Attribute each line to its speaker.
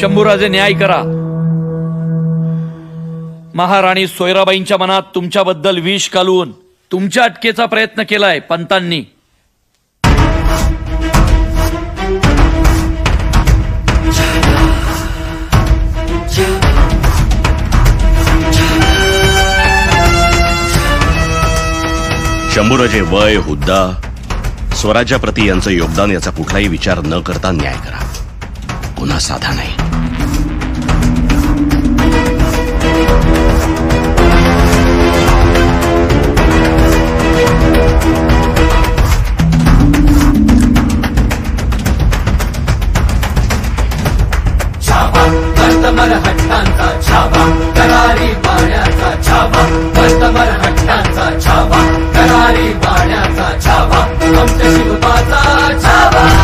Speaker 1: शंभूराजे न्याय करा. महाराणी सोयराबाईंच्या मनात तुमच्याबद्दल विष घालून तुमच्या अटकेचा प्रयत्न केलाय पंतांनी.
Speaker 2: शंभूराजे वय, हुद्दा, स्वराज्याप्रती यांचं योगदान याचा कुठलाही विचार न करता न्याय करा. गुन्हा साधा नाही.